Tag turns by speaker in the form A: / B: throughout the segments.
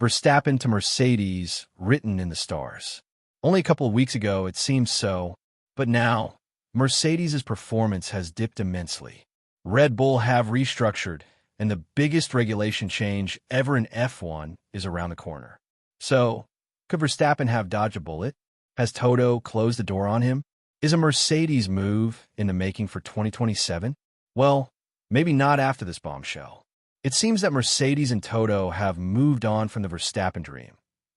A: Verstappen to Mercedes, written in the stars. Only a couple of weeks ago it seemed so, but now, Mercedes' performance has dipped immensely. Red Bull have restructured, and the biggest regulation change ever in F1 is around the corner. So, could Verstappen have dodged a bullet? Has Toto closed the door on him? Is a Mercedes move in the making for 2027? Well, maybe not after this bombshell. It seems that Mercedes and Toto have moved on from the Verstappen dream,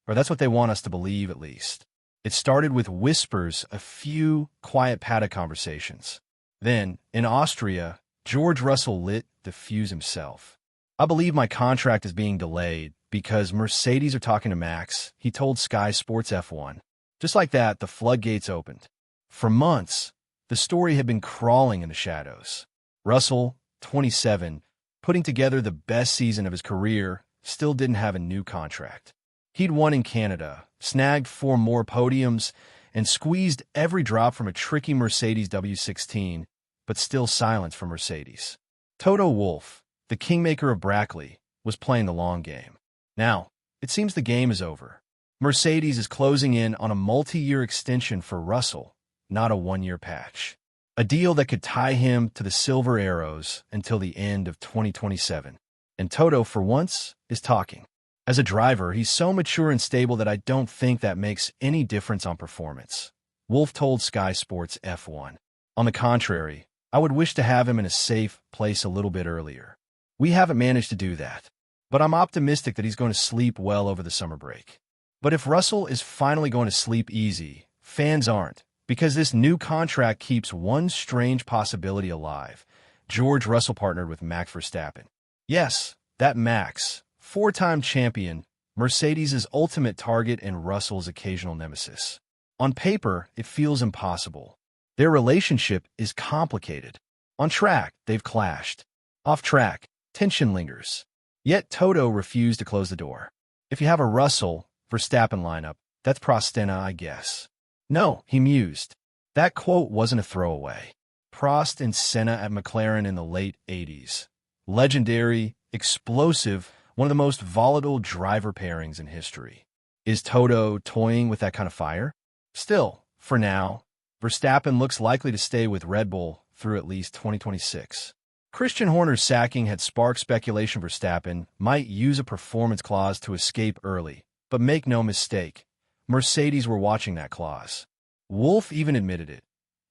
A: or that's what they want us to believe at least. It started with whispers, a few quiet paddock conversations. Then, in Austria, George Russell lit the fuse himself. "I believe my contract is being delayed because Mercedes are talking to Max," he told Sky Sports F1. Just like that, the floodgates opened. For months, the story had been crawling in the shadows. Russell, 27, putting together the best season of his career, still didn't have a new contract. He'd won in Canada, snagged 4 more podiums, and squeezed every drop from a tricky Mercedes W16, but still silence from Mercedes. Toto Wolff, the kingmaker of Brackley, was playing the long game. Now, it seems the game is over. Mercedes is closing in on a multi-year extension for Russell, not a one-year patch. A deal that could tie him to the Silver Arrows until the end of 2027. And Toto, for once, is talking. As a driver, he's so mature and stable that I don't think that makes any difference on performance, Wolff told Sky Sports F1. On the contrary, I would wish to have him in a safe place a little bit earlier. We haven't managed to do that, but I'm optimistic that he's going to sleep well over the summer break. But if Russell is finally going to sleep easy, fans aren't, because this new contract keeps one strange possibility alive. George Russell partnered with Max Verstappen. Yes, that Max, 4-time champion, Mercedes' ultimate target and Russell's occasional nemesis. On paper, it feels impossible. Their relationship is complicated. On track, they've clashed. Off track, tension lingers. Yet Toto refused to close the door. If you have a Russell, Verstappen lineup, that's Prost, I guess. No, he mused. That quote wasn't a throwaway. Prost and Senna at McLaren in the late 80s. Legendary, explosive, one of the most volatile driver pairings in history. Is Toto toying with that kind of fire? Still, for now, Verstappen looks likely to stay with Red Bull through at least 2026. Christian Horner's sacking had sparked speculation Verstappen might use a performance clause to escape early. But make no mistake, Mercedes were watching that clause. Wolff even admitted it.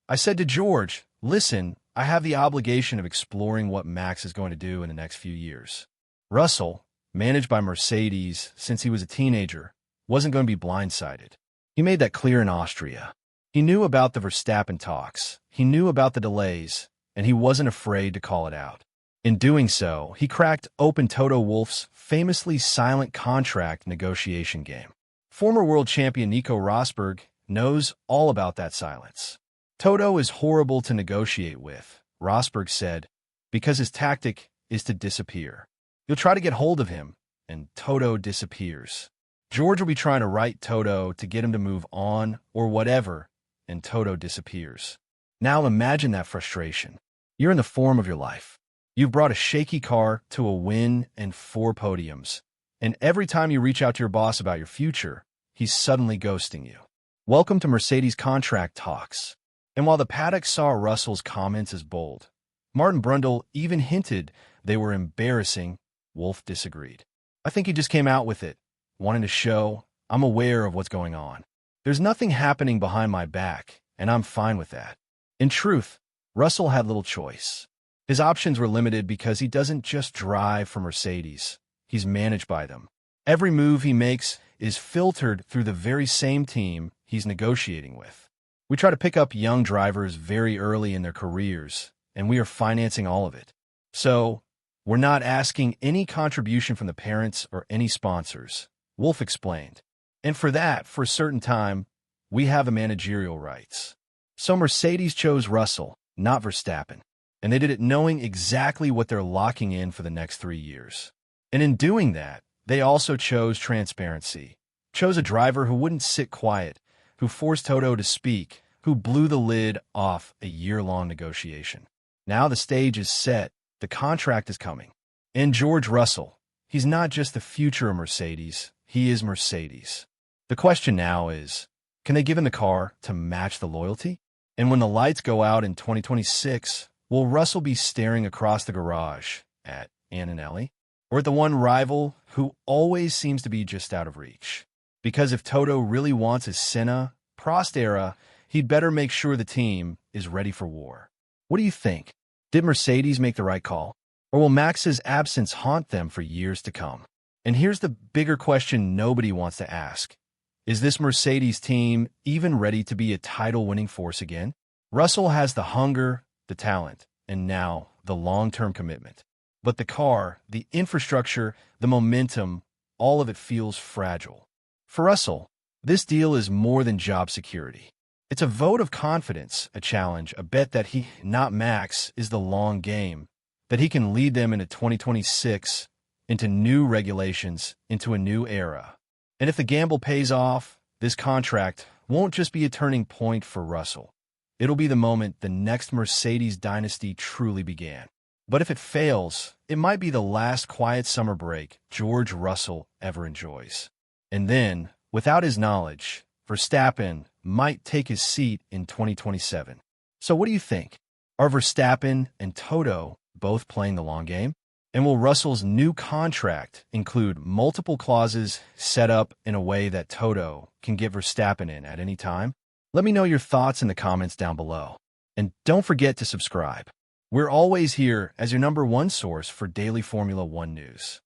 A: "I said to George, listen, I have the obligation of exploring what Max is going to do in the next few years." Russell, managed by Mercedes since he was a teenager, wasn't going to be blindsided. He made that clear in Austria. He knew about the Verstappen talks, he knew about the delays, and he wasn't afraid to call it out. In doing so, he cracked open Toto Wolff's famously silent contract negotiation game. Former world champion Nico Rosberg knows all about that silence. "Toto is horrible to negotiate with," Rosberg said, "because his tactic is to disappear. You'll try to get hold of him, and Toto disappears. George will be trying to write Toto to get him to move on or whatever, and Toto disappears." Now imagine that frustration. You're in the form of your life. You've brought a shaky car to a win and 4 podiums, and every time you reach out to your boss about your future, he's suddenly ghosting you. Welcome to Mercedes contract talks. And while the paddock saw Russell's comments as bold, Martin Brundle even hinted they were embarrassing, Wolff disagreed. "I think he just came out with it, wanting to show I'm aware of what's going on. There's nothing happening behind my back, and I'm fine with that." In truth, Russell had little choice. His options were limited because he doesn't just drive for Mercedes. He's managed by them. Every move he makes is filtered through the very same team he's negotiating with. We try to pick up young drivers very early in their careers, and we are financing all of it. So, we're not asking any contribution from the parents or any sponsors, Wolff explained. And for that, for a certain time, we have the managerial rights. So Mercedes chose Russell, not Verstappen. And they did it knowing exactly what they're locking in for the next 3 years. And in doing that, they also chose transparency, chose a driver who wouldn't sit quiet, who forced Toto to speak, who blew the lid off a year-long negotiation. Now the stage is set, the contract is coming. And George Russell, he's not just the future of Mercedes, he is Mercedes. The question now is, can they give him the car to match the loyalty? And when the lights go out in 2026, will Russell be staring across the garage at Antonelli? Or at the one rival who always seems to be just out of reach? Because if Toto really wants his Senna, Prost era, he'd better make sure the team is ready for war. What do you think? Did Mercedes make the right call? Or will Max's absence haunt them for years to come? And here's the bigger question nobody wants to ask. Is this Mercedes team even ready to be a title-winning force again? Russell has the hunger, the talent, and now the long-term commitment. But the car, the infrastructure, the momentum, all of it feels fragile. For Russell, this deal is more than job security. It's a vote of confidence, a challenge, a bet that he, not Max, is the long game, that he can lead them into 2026, into new regulations, into a new era. And if the gamble pays off, this contract won't just be a turning point for Russell. It'll be the moment the next Mercedes dynasty truly began. But if it fails, it might be the last quiet summer break George Russell ever enjoys. And then, without his knowledge, Verstappen might take his seat in 2027. So what do you think? Are Verstappen and Toto both playing the long game? And will Russell's new contract include multiple clauses set up in a way that Toto can get Verstappen in at any time? Let me know your thoughts in the comments down below. And don't forget to subscribe. We're always here as your #1 source for daily Formula One news.